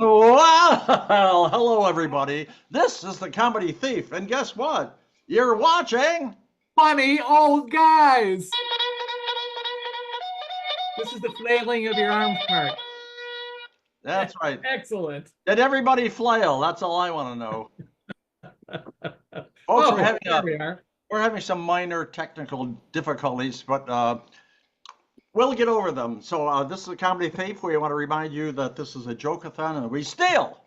Well, hello everybody. This is the Comedy Thief, and guess what? You're watching. Funny old guys. This is the flailing of your arms part. That's right. Excellent. Did everybody flail? That's all I want to know. Folks, we're Oh, having there we are. some minor technical difficulties, but we'll get over them. So this is the Comedy Thief. We want to remind you that this is a joke-a-thon, and we steal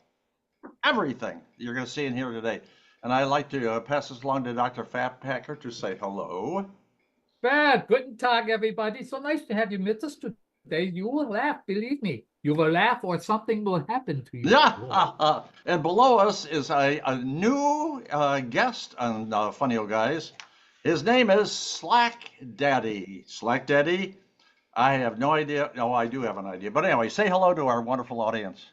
everything you're going to see in here today. And I'd like to pass this along to Dr. Fat Packer to say hello. Bad. Guten Tag, everybody. So nice to have you with us today. You will laugh, believe me. You will laugh or something will happen to you. Yeah, and below us is a new guest on Funny Old Guys. His name is Slack Daddy. Slack Daddy, I have no idea. No, I do have an idea. But anyway, say hello to our wonderful audience.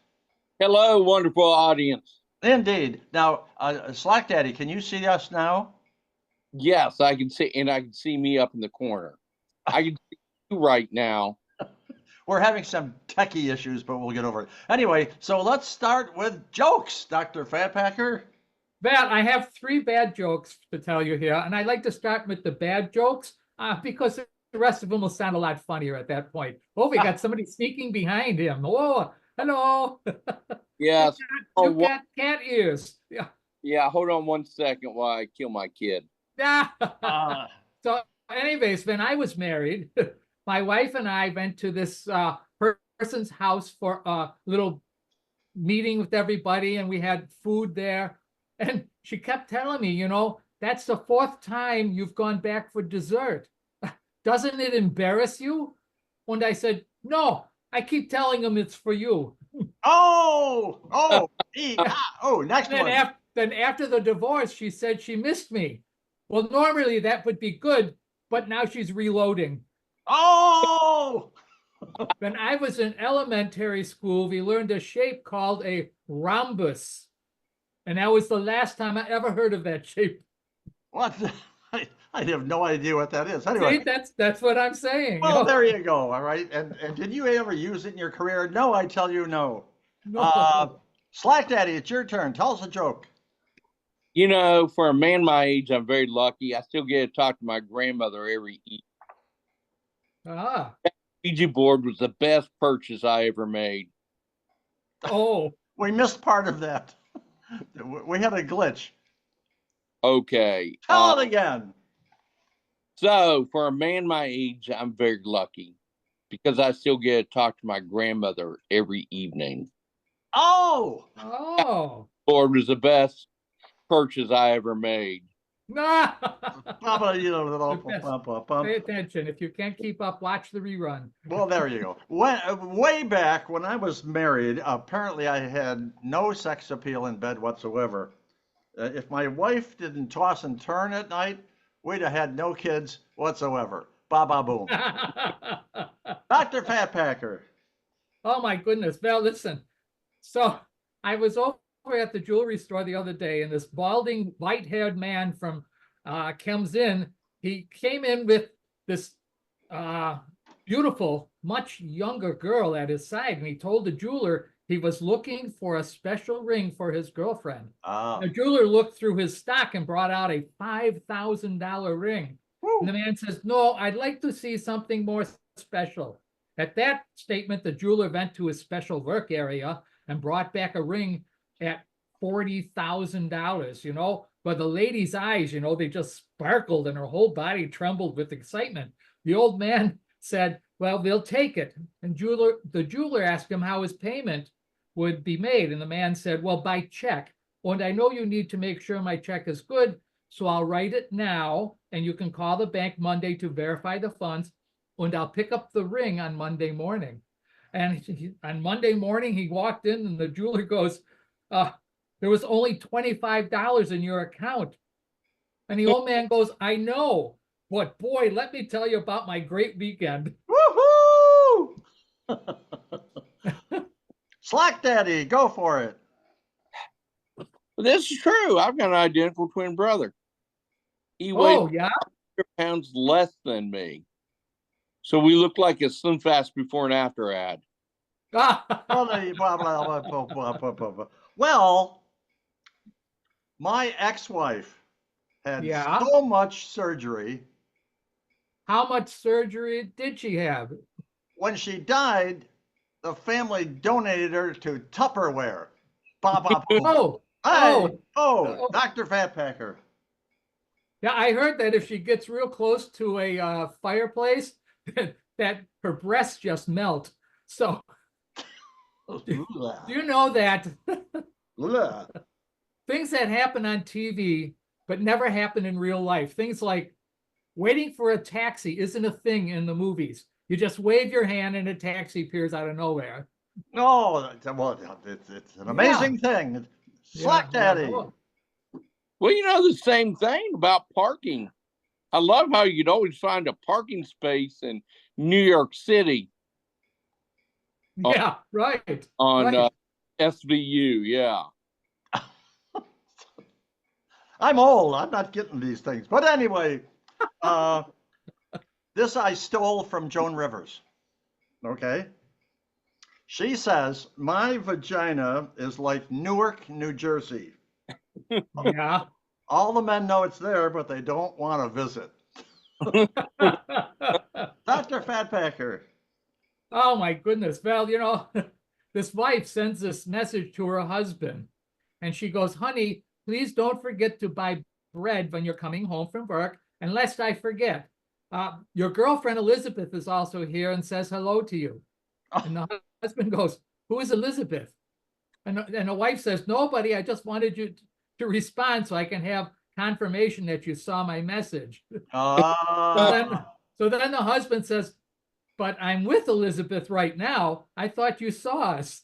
Hello, wonderful audience. Indeed. Now, Slack Daddy, can you see us now? Yes, I can see, and I can see me up in the corner. I can see you right now. We're having some techie issues, but we'll get over it. Anyway, so let's start with jokes, Dr. Fatpacker. Bad. I have three bad jokes to tell you here, and I'd like to start with the bad jokes because the rest of them will sound a lot funnier at that point. Oh, we got somebody sneaking behind him. Oh, hello. Yes. You got cat ears. Yeah. Yeah, hold on one second while I kill my kid. So, anyways, when I was married, my wife and I went to this person's house for a little meeting with everybody, and we had food there. And she kept telling me, that's the fourth time you've gone back for dessert. Doesn't it embarrass you? And I said, no, I keep telling them it's for you. Oh, next one. Then after the divorce, she said she missed me. Well, normally that would be good, but now she's reloading. Oh! When I was in elementary school, we learned a shape called a rhombus. And that was the last time I ever heard of that shape. What? I have no idea what that is. Anyway. See, that's what I'm saying. Well, there you go. All right. And did you ever use it in your career? No, I tell you no. Slack Daddy, it's your turn. Tell us a joke. For a man my age, I'm very lucky. I still get to talk to my grandmother every evening. Ah. That Ouija board was the best purchase I ever made. Oh. We missed part of that. We had a glitch. Okay. Tell it again. So, for a man my age, I'm very lucky because I still get to talk to my grandmother every evening. Oh. That board was the best purchase I ever made. Pay attention. If you can't keep up, watch the rerun. Well, there you go. Way back when I was married, apparently I had no sex appeal in bed whatsoever. If my wife didn't toss and turn at night, we'd have had no kids whatsoever. Ba boom. Dr. Fatpacker. Oh my goodness. Well, listen. So I was over at the jewelry store the other day, and this balding, white-haired man from comes in. He came in with this beautiful, much younger girl at his side, and he told the jeweler he was looking for a special ring for his girlfriend. The jeweler looked through his stock and brought out a $5,000 ring. Woo. And the man says, no, I'd like to see something more special. At that statement, the jeweler went to his special work area and brought back a ring at $40,000, but the lady's eyes, they just sparkled and her whole body trembled with excitement. The old man said, well, they'll take it. And the jeweler asked him how his payment would be made. And the man said, well, by check. And I know you need to make sure my check is good, so I'll write it now, and you can call the bank Monday to verify the funds, and I'll pick up the ring on Monday morning. And on Monday morning, he walked in, and the jeweler goes, there was only $25 in your account. And the old man goes, I know, but boy, let me tell you about my great weekend. Woohoo! Slack Daddy, go for it. Well, this is true. I've got an identical twin brother. He weighs 100 pounds less than me. So we look like a Slim Fast before and after ad. Blah, blah, blah, blah, blah, blah, blah, blah, blah. Well, my ex-wife had Yeah. so much surgery. How much surgery did she have? When she died, the family donated her to Tupperware. Ba, ba, boom. Oh, Hey, oh, oh, oh. Dr. Fatpacker. Yeah, I heard that if she gets real close to a fireplace, that her breasts just melt. So, do you know that things that happen on TV but never happen in real life, things like waiting for a taxi isn't a thing in the movies. You just wave your hand and a taxi appears out of nowhere. No, well, it's an Yeah, amazing thing. yeah, yeah. SlackDaddy. Oh, Well, the same thing about parking. I love how you'd always find a parking space in New York City on, yeah, right, on right. SVU. Yeah. I'm old. I'm not getting these things. But anyway, uh, this I stole from Joan Rivers. Okay. She says, my vagina is like Newark, New Jersey. Yeah. All the men know it's there, but they don't want to visit. Dr. Fatpacker. Oh my goodness. Well, this wife sends this message to her husband and she goes, honey, please don't forget to buy bread when you're coming home from work. And lest I forget, your girlfriend Elizabeth is also here and says hello to you. And the husband goes, who is Elizabeth? And the wife says, nobody. I just wanted you to respond so I can have confirmation that you saw my message. Uh, So then the husband says, but I'm with Elizabeth right now. I thought you saw us.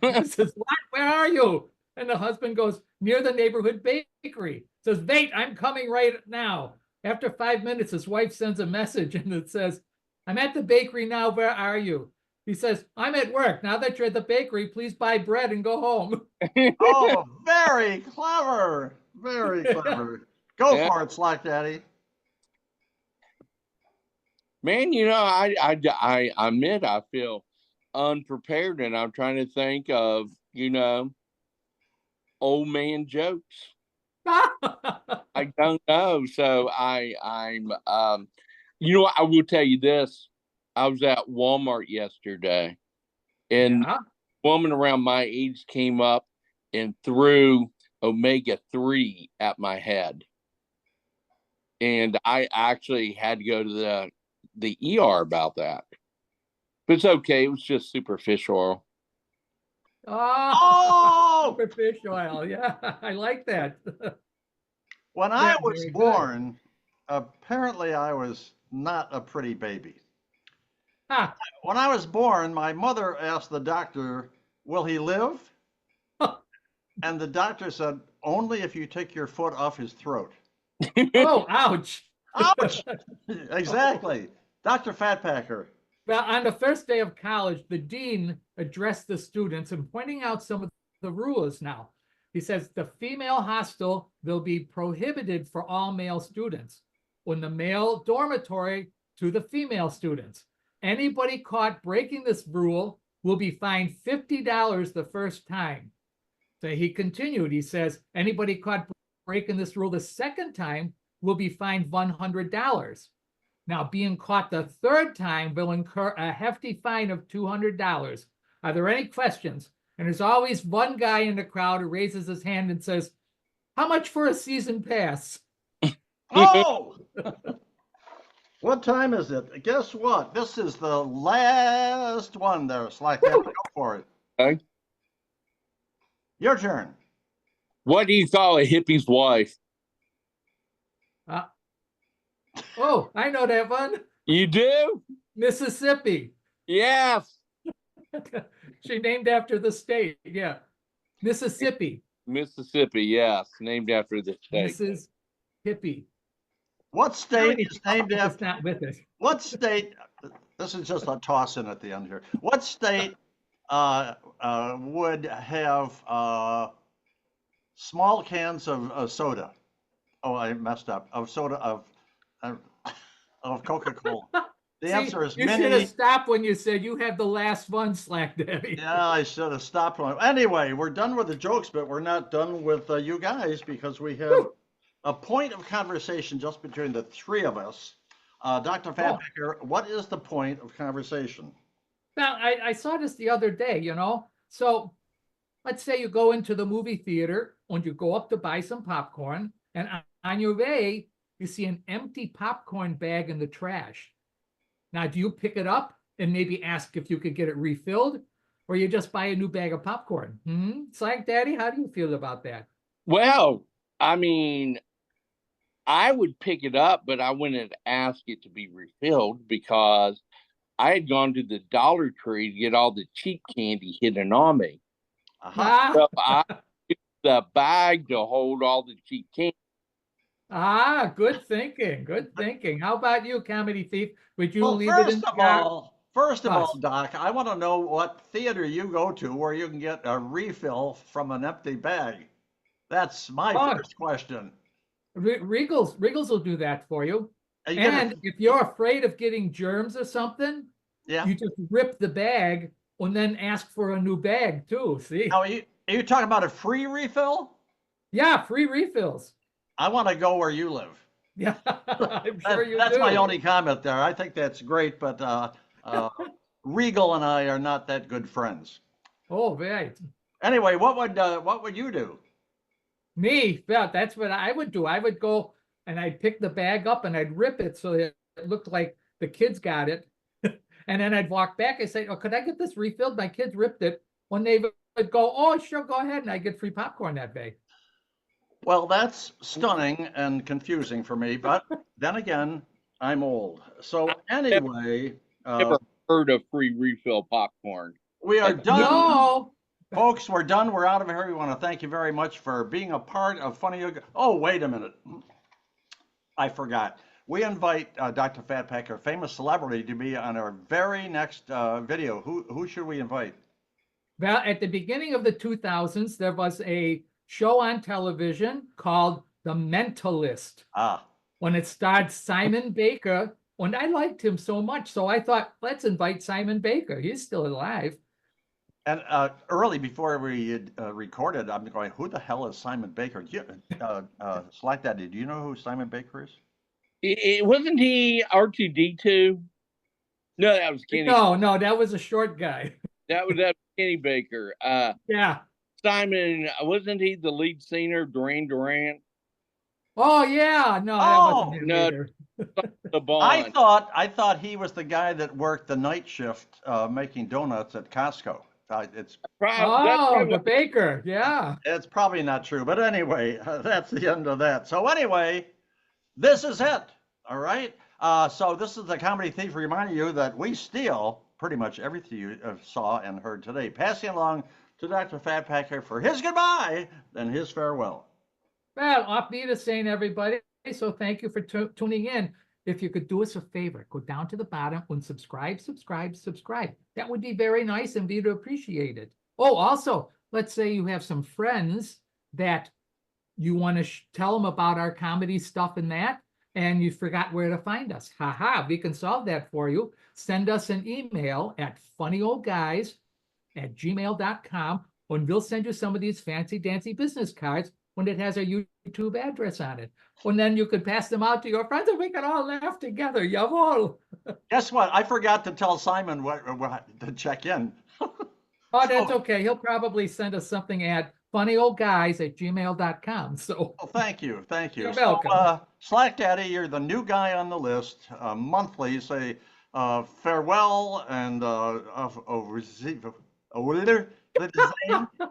He says, what? Where are you? And the husband goes, near the neighborhood bakery. Says, wait, I'm coming right now. After 5 minutes, his wife sends a message and it says, I'm at the bakery now. Where are you? He says, I'm at work. Now that you're at the bakery, please buy bread and go home. oh, very clever. Very clever. Go Yeah. for it, SlackDaddy. Man, I admit I feel unprepared, and I'm trying to think of old man jokes. I don't know, so I will tell you this: I was at Walmart yesterday, and Yeah. a woman around my age came up and threw omega-3 at my head, and I actually had to go to the ER about that. But it's okay. It was just superficial. Oh, Super fish oil. Yeah, I like that. when I Yeah, was very good. born, apparently I was not a pretty baby. Ah. When I was born, my mother asked the doctor, will he live? And the doctor said, only if you take your foot off his throat. Oh, ouch. Ouch! Exactly. Dr. Fatpacker. Well, on the first day of college, the dean addressed the students and pointing out some of the rules now. He says the female hostel will be prohibited for all male students. In the male dormitory to the female students. Anybody caught breaking this rule will be fined $50 the first time. So he continued, he says, anybody caught breaking this rule the second time will be fined $100. Now, being caught the third time will incur a hefty fine of $200. Are there any questions? And there's always one guy in the crowd who raises his hand and says, how much for a season pass? Oh! What time is it? Guess what? This is the last one there, SlackDaddy. Go for it. Okay. Your turn. What do you call a hippie's wife? Oh, I know that one. You do? Mississippi. Yes. She named after the state. Yeah. Mississippi. Mississippi, yes. Named after the state. Mrs. Hippie. What state is named It's after? not with it. What state? This is just a toss in at the end here. What state would have small cans of soda? Oh, I messed up. Of soda of Coca-Cola. The See, answer is you should have mini. stopped when you said you had the last one, SlackDaddy. Yeah, I should have stopped one. Anyway, we're done with the jokes, but we're not done with you guys because we have a point of conversation just between the three of us. Dr. Oh, Fatbacker, what is the point of conversation? now I saw this the other day, you know. So let's say you go into the movie theater and you go up to buy some popcorn, and on your way, you see an empty popcorn bag in the trash. Now, do you pick it up and maybe ask if you could get it refilled, or you just buy a new bag of popcorn? SlackDaddy, how do you feel about that? Well, I mean, I would pick it up, but I wouldn't ask it to be refilled because I had gone to the Dollar Tree to get all the cheap candy hidden on me. Aha. So I used the bag to hold all the cheap candy. Good thinking. Good thinking. How about you, Comedy Thief? Would you Well, leave it in the car? first of all, Us. Doc, I want to know what theater you go to where you can get a refill from an empty bag. That's my Oh, first question. Regals will do that for you. Are you gonna, And if you're afraid of getting germs or something, yeah? you just rip the bag and then ask for a new bag too. See? Now, are you talking about a free refill? Yeah, free refills. I want to go where you live. Yeah, I'm sure you That's do. my only comment there. I think that's great, but Regal and I are not that good friends. Oh, right. Anyway, what would you do? Me, yeah, that's what I would do. I would go and I'd pick the bag up and I'd rip it so that it looked like the kids got it. And then I'd walk back and say, "Oh, could I get this refilled? My kids ripped it." When they would go, "Oh, sure, go ahead," and I get free popcorn that day. Well, that's stunning and confusing for me, but then again, I'm old. So anyway, Never heard of free refill popcorn. we are done. No, Folks, we're done. We're out of here. We want to thank you very much for being a part of Funny. Oh, wait a minute. I forgot. We invite Dr. Fatpacker, a famous celebrity, to be on our very next video. Who should we invite? well, at the beginning of the 2000s, there was a show on television called The Mentalist. Ah, When it starred Simon Baker, and I liked him so much, so I thought, let's invite Simon Baker. He's still alive. and early before we had, recorded, I'm going, who the hell is Simon Baker? SlackDaddy, do you know who Simon Baker is? It wasn't he R2D2? No, that was Kenny. No, that was a short guy. That was Kenny Baker. Yeah. Simon, wasn't he the lead singer, Duran Duran? Oh yeah. No, that wasn't him no. either. The Bond. I thought he was the guy that worked the night shift making donuts at Costco. It's Oh, the baker. Yeah. it's probably not true, but anyway, that's the end of that. So anyway, this is it. All right. So this is the Comedy Thief reminding you that we steal pretty much everything you saw and heard today. Passing along to Dr. Fatpacker for his goodbye and his farewell. Well, off me to saying everybody. So thank you for tuning in. If you could do us a favor, go down to the bottom and subscribe. That would be very nice and we'd appreciate it. Oh, also, let's say you have some friends that you want to tell them about our comedy stuff and that, and you forgot where to find us. Haha, we can solve that for you. Send us an email at funnyoldguys@gmail.com, and we'll send you some of these fancy dancy business cards when it has a YouTube address on it. And then you could pass them out to your friends and we can all laugh together. Jawohl. Guess what? I forgot to tell Simon what to check in. Oh, that's okay. He'll probably send us something at funnyoldguys@gmail.com. So Well, thank you. You're welcome. SlackDaddy, you're the new guy on the list. Monthly, say farewell and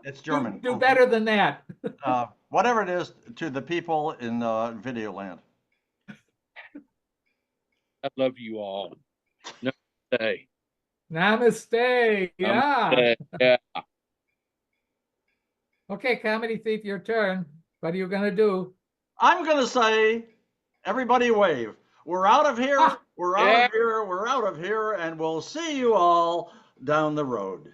it's German. do better than that. Whatever it is to the people in Videoland. I love you all. Namaste. Namaste. Yeah. Namaste. Yeah. Okay, Comedy Thief, your turn. What are you going to do? I'm going to say, everybody wave. We're out of here. We're out of here. We're out of here. And we'll see you all down the road.